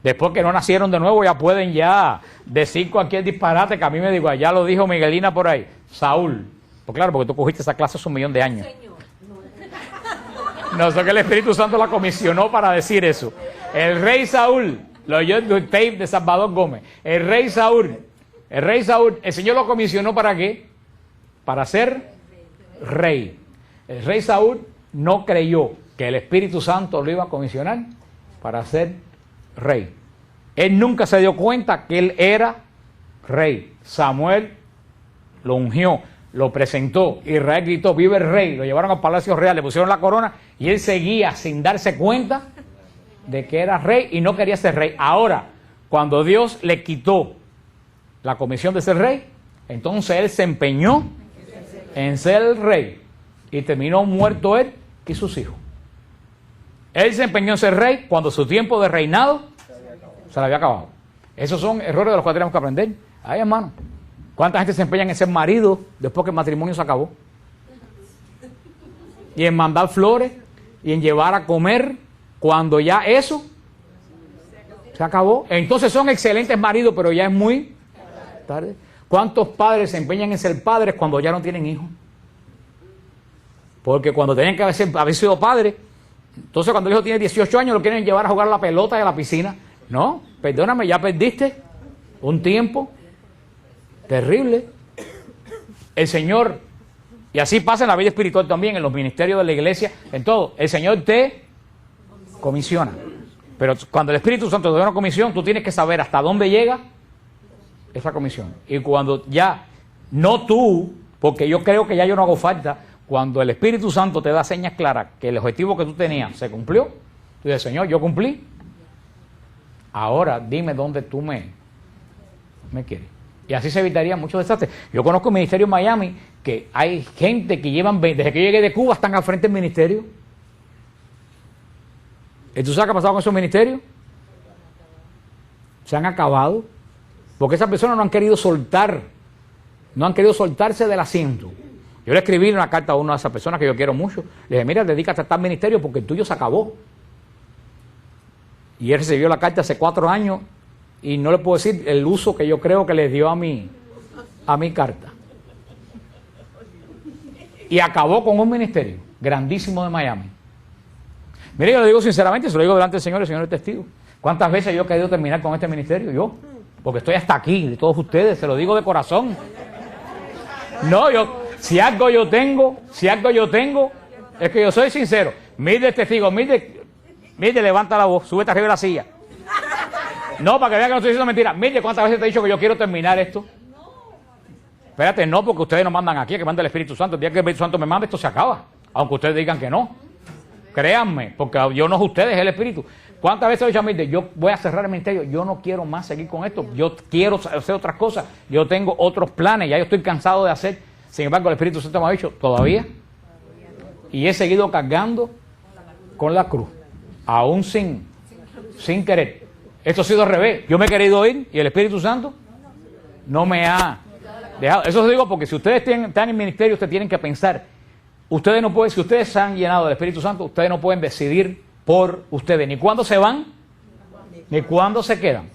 después que no nacieron de nuevo, ya pueden ya decir cualquier disparate que a mí me digo, ya lo dijo Miguelina por ahí. Saúl. Pues claro, porque tú cogiste esa clase hace 1.000.000 de años. No sé que el Espíritu Santo la comisionó para decir eso. El rey Saúl, lo oyó en el tape de Salvador Gómez. El rey Saúl, el Señor lo comisionó ¿para qué? Para ser rey. El rey Saúl no creyó que el Espíritu Santo lo iba a comisionar para ser rey. Él nunca se dio cuenta que él era rey. Samuel lo ungió, lo presentó, Israel gritó, vive el rey, lo llevaron al palacio real, le pusieron la corona y él seguía sin darse cuenta de que era rey y no quería ser rey. Ahora, cuando Dios le quitó la comisión de ser rey, entonces él se empeñó en ser el rey y terminó muerto él y sus hijos. Él se empeñó en ser rey cuando su tiempo de reinado se le había acabado. Esos son errores de los cuales tenemos que aprender. Ay, hermano, ¿cuánta gente se empeña en ser marido después que el matrimonio se acabó? Y en mandar flores y en llevar a comer cuando ya eso se acabó. Entonces son excelentes maridos, pero ya es muy tarde. ¿Cuántos padres se empeñan en ser padres cuando ya no tienen hijos? Porque cuando tenían que haber sido padres, entonces cuando el hijo tiene 18 años lo quieren llevar a jugar a la pelota y a la piscina. No, perdóname, ya perdiste un tiempo terrible. El Señor, y así pasa en la vida espiritual también, en los ministerios de la iglesia, en todo. El Señor te comisiona. Pero cuando el Espíritu Santo te da una comisión, tú tienes que saber hasta dónde llega esa comisión. Y cuando ya, no tú, porque yo creo que ya yo no hago falta, cuando el Espíritu Santo te da señas claras que el objetivo que tú tenías se cumplió, tú dices, Señor, yo cumplí, ahora dime dónde tú me quieres. Y así se evitaría muchos desastres. Yo conozco un ministerio en Miami que hay gente que llevan, desde que yo llegué de Cuba, están al frente del ministerio. ¿Y tú sabes qué ha pasado con esos ministerios? Se han acabado. Porque esas personas no han querido soltar, no han querido soltarse del asiento. Yo le escribí una carta a una de esas personas que yo quiero mucho. Le dije, mira, dedícate a estar ministerio porque el tuyo se acabó. Y él recibió la carta hace 4 años y no le puedo decir el uso que yo creo que le dio a mi carta. Y acabó con un ministerio grandísimo de Miami. Mire, yo lo digo sinceramente, se lo digo delante del Señor, el Señor es testigo. ¿Cuántas veces yo he querido terminar con este ministerio? Yo, porque estoy hasta aquí, de todos ustedes, se lo digo de corazón. No, si algo yo tengo, es que yo soy sincero. Mire es testigo, mire, levanta la voz, súbete arriba de la silla. No, para que vean que no estoy diciendo mentira. Mire, ¿cuántas veces te he dicho que yo quiero terminar esto? Espérate, no, porque ustedes no mandan aquí, que manda el Espíritu Santo. El día que el Espíritu Santo me manda, esto se acaba. Aunque ustedes digan que no. Créanme, porque yo no es ustedes, es el Espíritu. ¿Cuántas veces he dicho a mí, yo voy a cerrar el ministerio, yo no quiero más seguir con esto, yo quiero hacer otras cosas, yo tengo otros planes, ya yo estoy cansado de hacer? Sin embargo, el Espíritu Santo me ha dicho, todavía, y he seguido cargando con la cruz, aún sin querer. Esto ha sido al revés, yo me he querido ir y el Espíritu Santo no me ha dejado. Eso os digo porque si ustedes están en ministerio, ustedes tienen que pensar, ustedes no pueden, si ustedes se han llenado del Espíritu Santo, ustedes no pueden decidir por ustedes, ni cuándo se van, ni cuándo se quedan.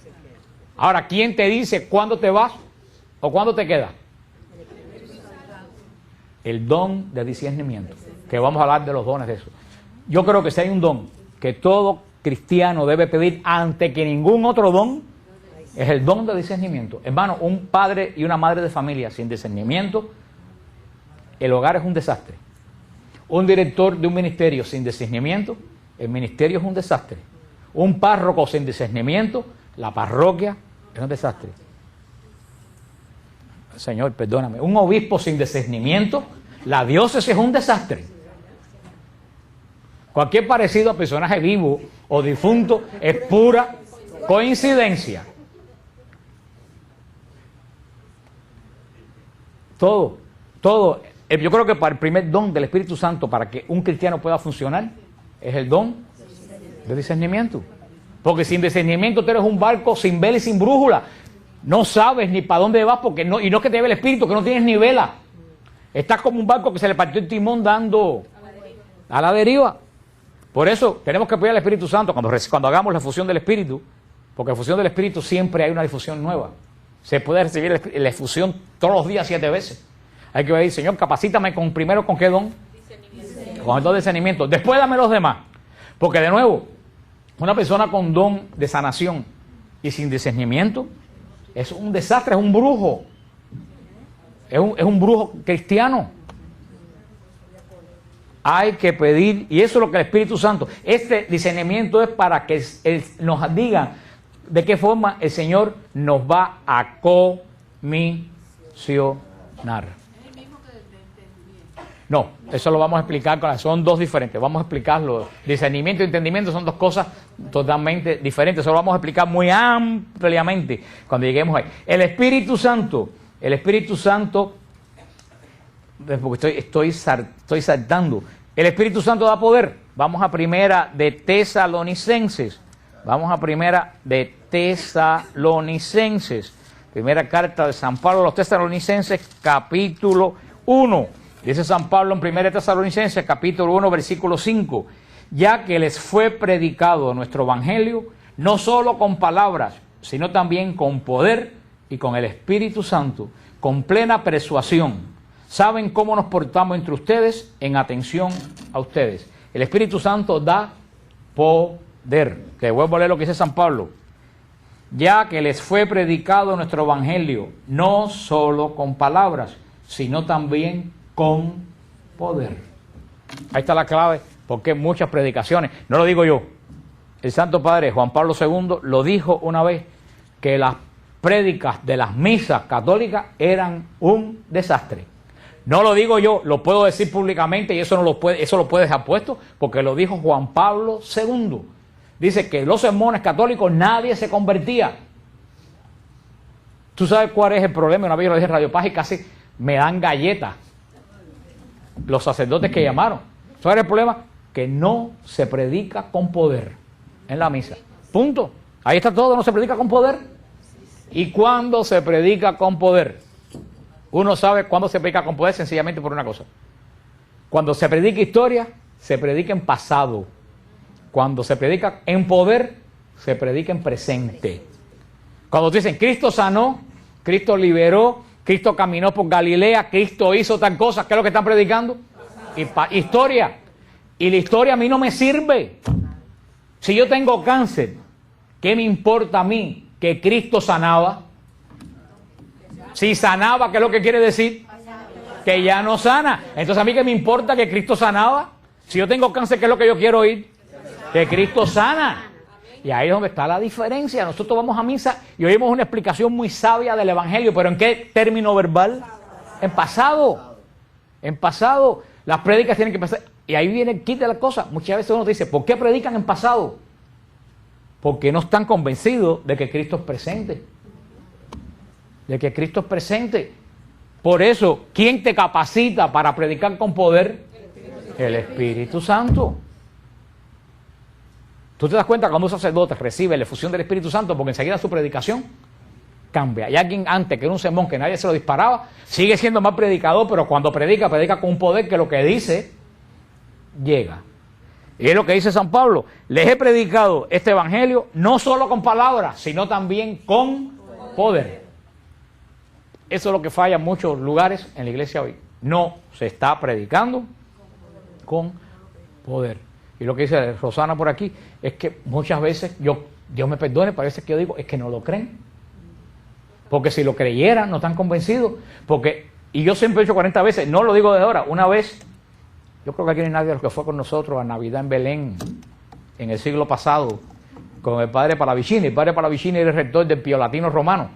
Ahora, ¿quién te dice cuándo te vas o cuándo te quedas? El don de discernimiento, que vamos a hablar de los dones de eso. Yo creo que si hay un don que todo cristiano debe pedir ante que ningún otro don, es el don de discernimiento. Hermano, un padre y una madre de familia sin discernimiento, el hogar es un desastre. Un director de un ministerio sin discernimiento, el ministerio es un desastre. Un párroco sin discernimiento, la parroquia es un desastre. Señor, perdóname. Un obispo sin discernimiento, la diócesis es un desastre. Cualquier parecido a personaje vivo o difunto es pura coincidencia. Todo. Yo creo que para el primer don del Espíritu Santo, para que un cristiano pueda funcionar, es el don de discernimiento. Porque sin discernimiento tú eres un barco sin vela y sin brújula. No sabes ni para dónde vas, porque no, y no es que te lleve el Espíritu, que no tienes ni vela. Estás como un barco que se le partió el timón dando a la deriva. Por eso tenemos que pedir al Espíritu Santo cuando hagamos la fusión del Espíritu, porque en la fusión del Espíritu siempre hay una difusión nueva. Se puede recibir la efusión todos los días 7 veces. Hay que decir, Señor, capacítame primero con qué don. Con el don de discernimiento. Después dame los demás. Porque de nuevo, una persona con don de sanación y sin discernimiento es un desastre, es un brujo. Es un brujo cristiano. Hay que pedir, y eso es lo que el Espíritu Santo, este discernimiento es para que Él nos diga de qué forma el Señor nos va a comisionar. No, eso lo vamos a explicar, son dos diferentes, vamos a explicarlo. Discernimiento y entendimiento son dos cosas totalmente diferentes, eso lo vamos a explicar muy ampliamente cuando lleguemos ahí. El Espíritu Santo, porque estoy saltando, el Espíritu Santo da poder. Vamos a primera de Tesalonicenses, primera carta de San Pablo a los Tesalonicenses, capítulo 1. Dice San Pablo en 1 Tesalonicenses, capítulo 1, versículo 5, ya que les fue predicado nuestro evangelio, no solo con palabras, sino también con poder y con el Espíritu Santo, con plena persuasión. Saben cómo nos portamos entre ustedes en atención a ustedes. El Espíritu Santo da poder. Que vuelvo a leer lo que dice San Pablo. Ya que les fue predicado nuestro evangelio, no solo con palabras, sino también con poder. Ahí está la clave, porque muchas predicaciones, no lo digo yo, el Santo Padre Juan Pablo II lo dijo una vez, que las prédicas de las misas católicas eran un desastre. No lo digo yo, lo puedo decir públicamente y eso lo puede dejar puesto, porque lo dijo Juan Pablo II. Dice que los sermones católicos nadie se convertía. ¿Tú sabes cuál es el problema? Una vez yo lo dije en Radio Paz y casi me dan galletas los sacerdotes que llamaron. ¿Sabes el problema? Que no se predica con poder en la misa. Punto. Ahí está todo, no se predica con poder. ¿Y cuándo se predica con poder? Uno sabe cuándo se predica con poder sencillamente por una cosa. Cuando se predica historia, se predica en pasado. Cuando se predica en poder, se predica en presente. Cuando dicen Cristo sanó, Cristo liberó, Cristo caminó por Galilea, Cristo hizo tal cosa, ¿qué es lo que están predicando? Historia. Y la historia a mí no me sirve. Si yo tengo cáncer, ¿qué me importa a mí que Cristo sanaba? Si sanaba, ¿qué es lo que quiere decir? Que ya no sana. Entonces a mí, ¿qué me importa que Cristo sanaba? Si yo tengo cáncer, ¿qué es lo que yo quiero oír? Que Cristo sana. Y ahí es donde está la diferencia. Nosotros vamos a misa y oímos una explicación muy sabia del Evangelio, pero ¿en qué término verbal? En pasado. En pasado. Las prédicas tienen que pasar. Y ahí viene el kit de la cosa. Muchas veces uno dice, ¿por qué predican en pasado? Porque no están convencidos de que Cristo es presente. De que Cristo es presente. Por eso, ¿quién te capacita para predicar con poder? El Espíritu Santo. Tú te das cuenta cuando un sacerdote recibe la efusión del Espíritu Santo, porque enseguida su predicación cambia. Hay alguien antes que era un sermón que nadie se lo disparaba, sigue siendo más predicador, pero cuando predica con un poder que lo que dice llega. Y es lo que dice San Pablo: les he predicado este evangelio no solo con palabras, sino también con poder. Eso es lo que falla en muchos lugares en la iglesia hoy. No se está predicando con poder. Y lo que dice Rosana por aquí es que muchas veces, Dios me perdone, parece que yo digo, es que no lo creen. Porque si lo creyeran, no están convencidos. Y yo siempre he dicho 40 veces, no lo digo de ahora, una vez, yo creo que aquí no hay nadie de los que fue con nosotros a Navidad en Belén, en el siglo pasado, con el padre Palavicini. El padre Palavicini era el rector del Pío Latino Romano.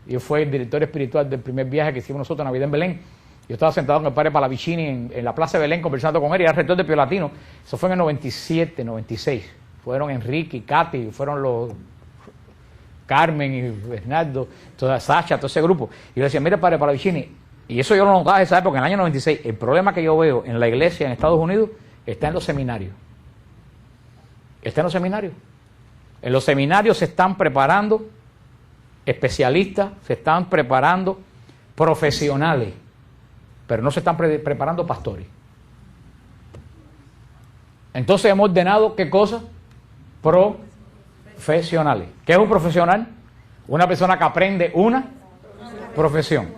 Y fue el director espiritual del primer viaje que hicimos nosotros a Navidad en Belén. Yo estaba sentado con el padre Palavicini en la plaza de Belén conversando con él, y era el rector de Pío Latino. Eso fue en el 97, 96. Fueron Enrique y Katy, fueron los Carmen y Bernardo, toda Sacha, todo ese grupo. Y yo decía, mira padre Palavicini, y eso yo lo notaba en esa época, en el año 96, el problema que yo veo en la iglesia en Estados Unidos está en los seminarios. Está en los seminarios. En los seminarios se están preparando especialistas, se están preparando profesionales, pero no se están preparando pastores. Entonces hemos ordenado, ¿qué cosa? Profesionales. ¿Qué es un profesional? Una persona que aprende una profesión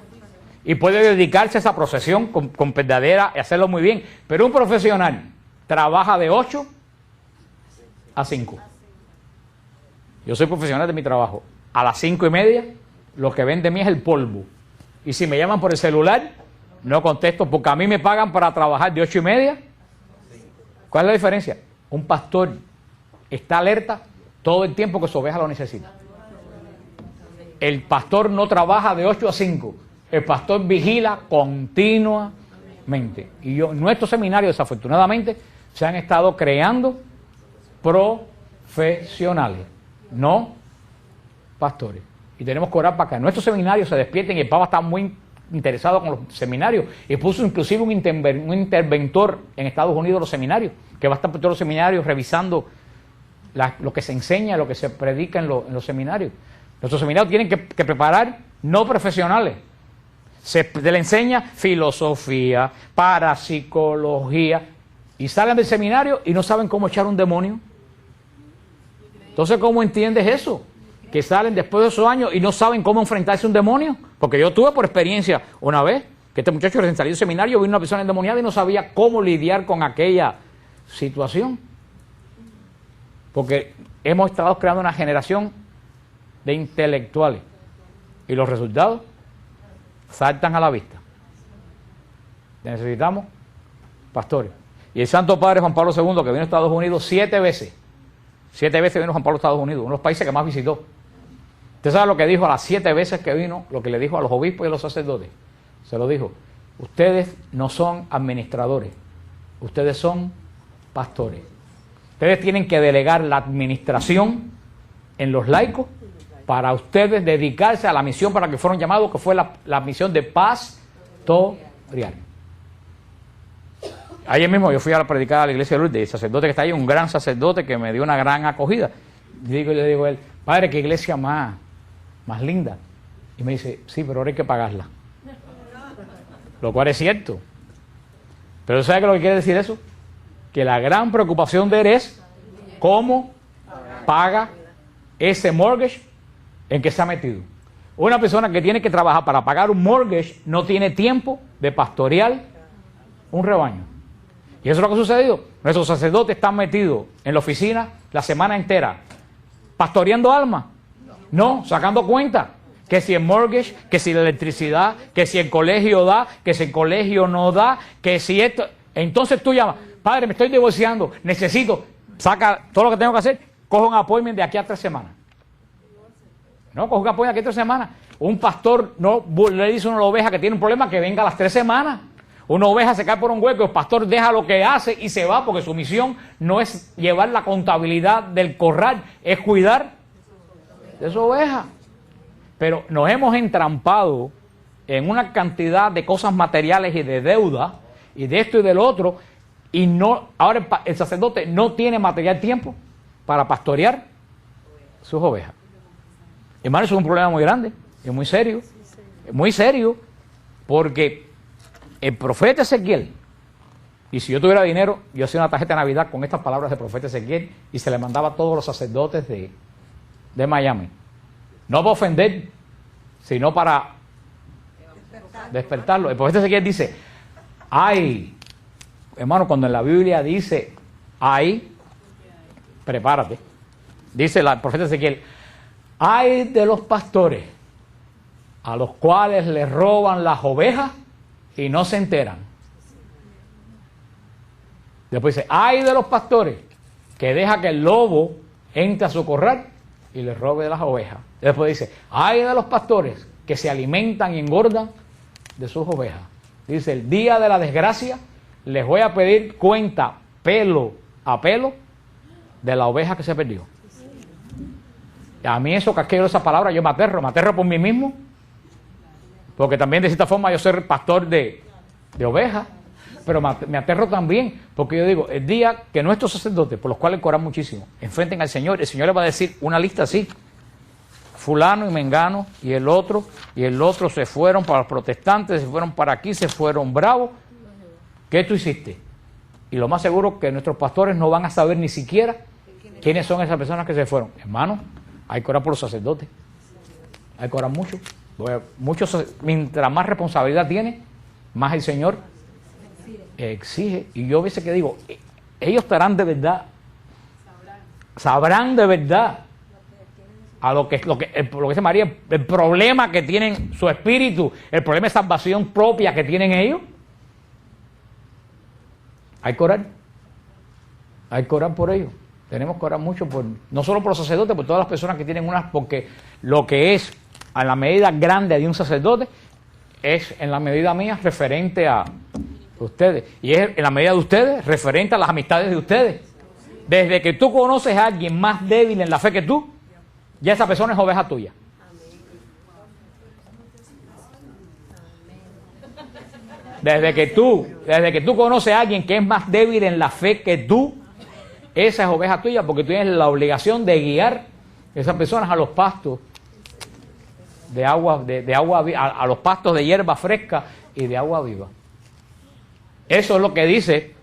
y puede dedicarse a esa profesión con verdadera y hacerlo muy bien. Pero un profesional trabaja de 8 a 5. Yo soy profesional de mi trabajo. A las 5:30 lo que ven de mí es el polvo. Y si me llaman por el celular, no contesto, porque a mí me pagan para trabajar de 8:30. ¿Cuál es la diferencia? Un pastor está alerta todo el tiempo que su oveja lo necesita. El pastor no trabaja de 8 a 5. El pastor vigila continuamente. Y nuestros seminarios, desafortunadamente, se han estado creando profesionales, no pastores. Y tenemos que orar para que nuestros seminarios se despierten. Y el Papa está muy interesado con los seminarios y puso inclusive un interventor en Estados Unidos de los seminarios, que va a estar por todos los seminarios revisando lo que se enseña, lo que se predica en los seminarios. Nuestros seminarios tienen que preparar no profesionales. Se le enseña filosofía, parapsicología, y salen del seminario y no saben cómo echar un demonio. Entonces, ¿cómo entiendes eso? Que salen después de esos años y no saben cómo enfrentarse a un demonio. Porque yo tuve por experiencia una vez que este muchacho recién salido del seminario vino una persona endemoniada y no sabía cómo lidiar con aquella situación. Porque hemos estado creando una generación de intelectuales y los resultados saltan a la vista. Necesitamos pastores. Y el Santo Padre Juan Pablo II, que vino a Estados Unidos 7 veces. 7 veces vino Juan Pablo a Estados Unidos, uno de los países que más visitó. ¿Usted sabe lo que dijo a las 7 veces que vino? Lo que le dijo a los obispos y a los sacerdotes. Se lo dijo: ustedes no son administradores, ustedes son pastores. Ustedes tienen que delegar la administración en los laicos para ustedes dedicarse a la misión para la que fueron llamados, que fue la misión de pastorear. Ayer mismo yo fui a predicar a la iglesia de Lourdes, el sacerdote que está ahí, un gran sacerdote que me dio una gran acogida. Le digo a él: padre, qué iglesia más linda. Y me dice: sí, pero ahora hay que pagarla. Lo cual es cierto. Pero ¿sabe lo que quiere decir eso? Que la gran preocupación de él es cómo paga ese mortgage en que se ha metido. Una persona que tiene que trabajar para pagar un mortgage no tiene tiempo de pastorear un rebaño. Y eso es lo que ha sucedido. Nuestros sacerdotes están metidos en la oficina la semana entera, pastoreando almas. No, sacando cuenta. Que si el mortgage, que si la electricidad, que si el colegio da, que si el colegio no da, que si esto. Entonces tú llamas: padre, me estoy divorciando, necesito, saca todo lo que tengo que hacer, coge un appointment de aquí a 3 semanas. No, coge un appointment de aquí a 3 semanas. Un pastor no le dice a una oveja que tiene un problema que venga a las 3 semanas. Una oveja se cae por un hueco, el pastor deja lo que hace y se va porque su misión no es llevar la contabilidad del corral, es cuidar de su oveja. Pero nos hemos entrampado en una cantidad de cosas materiales y de deuda y de esto y del otro, y no, ahora el sacerdote no tiene material tiempo para pastorear sus ovejas. Hermano, eso es un problema muy grande, es muy serio, porque el profeta Ezequiel, y si yo tuviera dinero, yo hacía una tarjeta de Navidad con estas palabras del profeta Ezequiel y se le mandaba a todos los sacerdotes de Miami. No para ofender, sino para despertarlo. El profeta Ezequiel dice, ay, hermano, cuando en la Biblia dice, ay, prepárate. Dice el profeta Ezequiel, ay de los pastores a los cuales les roban las ovejas y no se enteran. Después dice, ay de los pastores que deja que el lobo entre a su corral y les robe de las ovejas. Después dice, ay de los pastores que se alimentan y engordan de sus ovejas. Dice, el día de la desgracia les voy a pedir cuenta pelo a pelo de la oveja que se perdió. Y a mí eso, casquero esa palabra, yo me aterro por mí mismo, porque también de cierta forma yo soy pastor de ovejas, pero me aterro también, porque yo digo, el día que nuestros sacerdotes, por los cuales coran muchísimo, enfrenten al Señor, el Señor le va a decir una lista así, fulano y mengano, y el otro se fueron para los protestantes, se fueron para aquí, se fueron bravos. ¿Qué tú hiciste? Y lo más seguro que nuestros pastores no van a saber ni siquiera quiénes son esas personas que se fueron. Hermano, hay que orar por los sacerdotes. Hay que orar mucho. Mientras más responsabilidad tiene, más el Señor exige. Y yo a veces que digo, ellos estarán de verdad, sabrán de verdad a lo que dice María, el problema que tienen su espíritu, el problema de salvación propia que tienen ellos. Hay que orar por ellos. Tenemos que orar mucho, no solo por los sacerdotes, por todas las personas que tienen porque lo que es a la medida grande de un sacerdote es en la medida mía referente a ustedes, y es en la medida de ustedes referente a las amistades de ustedes. Desde que tú conoces a alguien más débil en la fe que tú, ya esa persona es oveja tuya. Desde que tú conoces a alguien que es más débil en la fe que tú, esa es oveja tuya, porque tú tienes la obligación de guiar a esas personas a los pastos de agua, a los pastos de hierba fresca y de agua viva. Eso es lo que dice,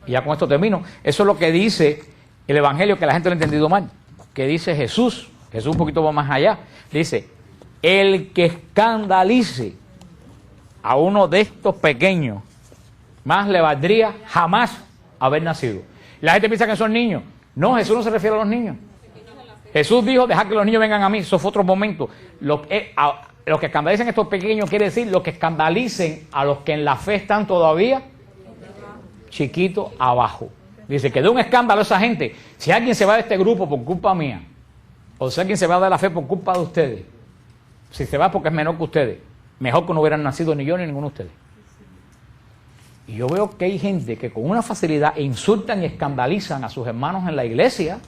y ya con esto termino, eso es lo que dice el Evangelio, que la gente lo ha entendido mal, que dice Jesús un poquito más allá, dice, el que escandalice a uno de estos pequeños, más le valdría jamás haber nacido. La gente piensa que son niños. No, Jesús no se refiere a los niños. Jesús dijo, dejad que los niños vengan a mí. Eso fue otro momento. Los que escandalicen a estos pequeños quiere decir los que escandalicen a los que en la fe están todavía chiquitos abajo. Dice que de un escándalo a esa gente, si alguien se va de este grupo por culpa mía, o si alguien se va de la fe por culpa de ustedes, si se va porque es menor que ustedes, mejor que no hubieran nacido ni yo ni ninguno de ustedes. Y yo veo que hay gente que con una facilidad insultan y escandalizan a sus hermanos en la iglesia.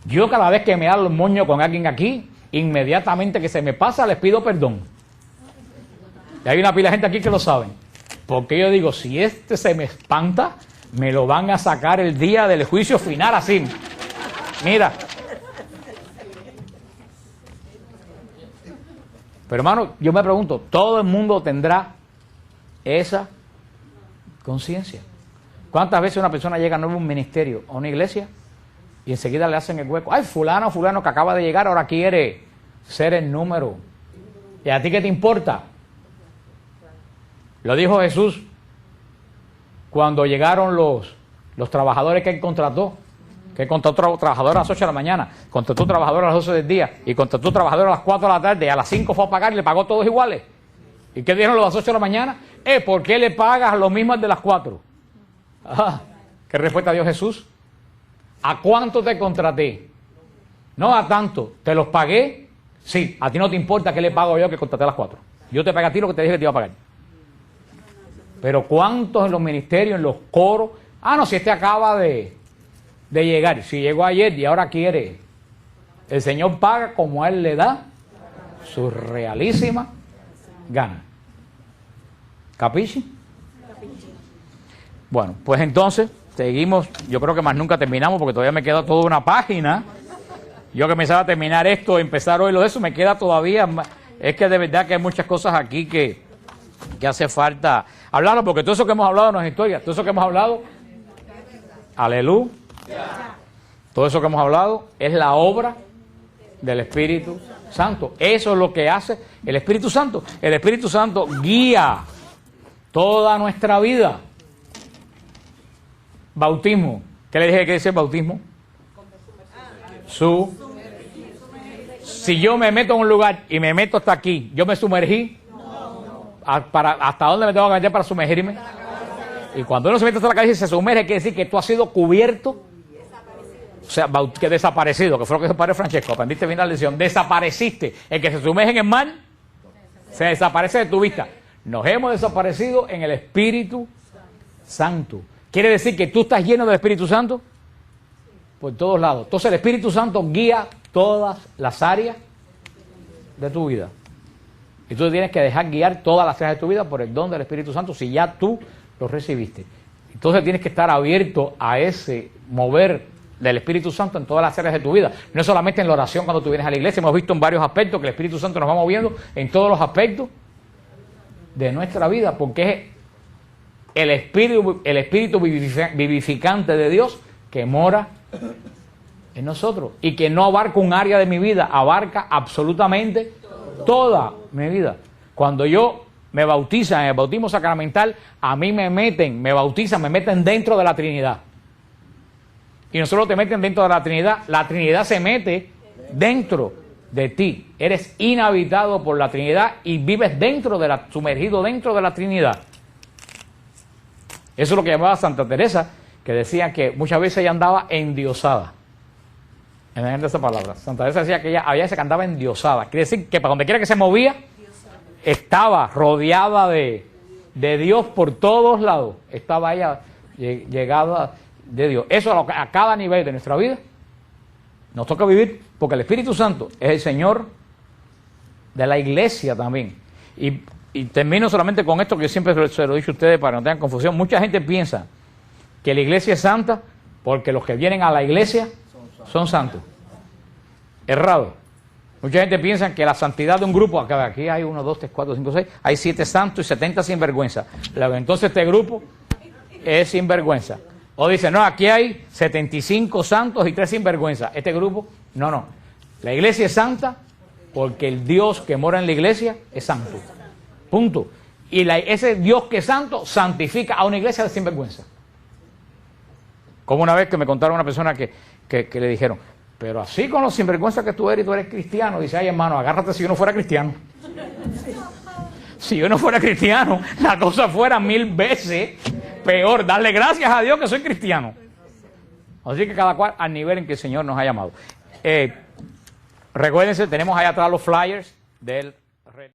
Yo cada vez que me hago el moño con alguien aquí, inmediatamente que se me pasa les pido perdón. Y hay una pila de gente aquí que lo saben. Porque yo digo, si este se me espanta, me lo van a sacar el día del juicio final así. Mira. Pero hermano, yo me pregunto, ¿todo el mundo tendrá esa conciencia? ¿Cuántas veces una persona llega a un ministerio, a una iglesia, y enseguida le hacen el hueco? Ay, fulano que acaba de llegar, ahora quiere ser el número. ¿Y a ti qué te importa? Lo dijo Jesús cuando llegaron los trabajadores que él contrató. Que contrató trabajadores a las 8 de la mañana, contrató trabajadores a las 12 del día, y contrató trabajadores a las 4 de la tarde, y a las 5 fue a pagar y le pagó todos iguales. ¿Y qué dijeron los de las 8 de la mañana? ¿Por qué le pagas lo mismo al de las 4? ¿Qué respuesta dio Jesús? ¿A cuánto te contraté? No a tanto. ¿Te los pagué? Sí. ¿A ti no te importa qué le pago yo que contraté a las 4? Yo te pagué a ti lo que te dije que te iba a pagar. Pero ¿cuántos en los ministerios, en los coros? Ah, no, si este acaba de llegar. Si llegó ayer y ahora quiere. El Señor paga como a Él le da su realísima gana. ¿Capichi? Bueno, pues entonces seguimos. Yo creo que más nunca terminamos porque todavía me queda toda una página. Yo que pensaba terminar esto, empezar hoy lo de eso, me queda todavía. Es que de verdad que hay muchas cosas aquí que hace falta hablarlo, porque todo eso que hemos hablado no es historia. Todo eso que hemos hablado, aleluya, todo eso que hemos hablado es la obra del Espíritu Santo. Eso es lo que hace el Espíritu Santo. El Espíritu Santo guía toda nuestra vida. Bautismo. ¿Qué le dije que dice el bautismo? Si yo me meto en un lugar y me meto hasta aquí, ¿yo me sumergí? ¿Hasta dónde me tengo que meter para sumergirme? Y cuando uno se mete hasta la cabeza y se sumerge, quiere decir que tú has sido cubierto. O sea, que desaparecido, que fue lo que dijo el padre Francesco. Aprendiste bien la lección. Desapareciste. El que se sumerge en el mar, se desaparece de tu vista. Nos hemos desaparecido en el Espíritu Santo. ¿Quiere decir que tú estás lleno del Espíritu Santo? Por todos lados. Entonces el Espíritu Santo guía todas las áreas de tu vida. Y tú tienes que dejar guiar todas las áreas de tu vida por el don del Espíritu Santo si ya tú lo recibiste. Entonces tienes que estar abierto a ese mover del Espíritu Santo en todas las áreas de tu vida. No es solamente en la oración cuando tú vienes a la iglesia. Hemos visto en varios aspectos que el Espíritu Santo nos va moviendo en todos los aspectos de nuestra vida, porque es el Espíritu vivificante de Dios que mora en nosotros y que no abarca un área de mi vida, abarca absolutamente toda mi vida. Cuando yo me bautizan en el bautismo sacramental, a mí me meten dentro de la Trinidad. Y no solo te meten dentro de la Trinidad se mete dentro de ti. Eres inhabitado por la Trinidad y vives sumergido dentro de la Trinidad. Eso es lo que llamaba Santa Teresa, que decía que muchas veces ella andaba endiosada. En esa palabra. Santa Teresa decía que ella había veces que andaba endiosada. Quiere decir que para donde quiera que se movía, estaba rodeada de Dios por todos lados. Estaba ella llegada de Dios. Eso a cada nivel de nuestra vida nos toca vivir, porque el Espíritu Santo es el Señor de la iglesia también. Y termino solamente con esto que yo siempre se lo he dicho a ustedes para que no tengan confusión. Mucha gente piensa que la iglesia es santa porque los que vienen a la iglesia son santos. Errado. Mucha gente piensa que la santidad de un grupo, aquí hay 1, 2, 3, 4, 5, 6, hay 7 santos y 70 sinvergüenza. Entonces este grupo es sinvergüenza. O dice, no, aquí hay 75 santos y 3 sinvergüenza. Este grupo, no. La iglesia es santa porque el Dios que mora en la iglesia es santo. Punto. Y ese Dios que es santo santifica a una iglesia de sinvergüenza. Como una vez que me contaron una persona que le dijeron, pero así con los sinvergüenzas que tú eres y tú eres cristiano, dice, ay hermano, agárrate si yo no fuera cristiano. Si yo no fuera cristiano, la cosa fuera 1000 veces peor. Darle gracias a Dios que soy cristiano. Así que cada cual al nivel en que el Señor nos ha llamado. Recuérdense, tenemos allá atrás los flyers del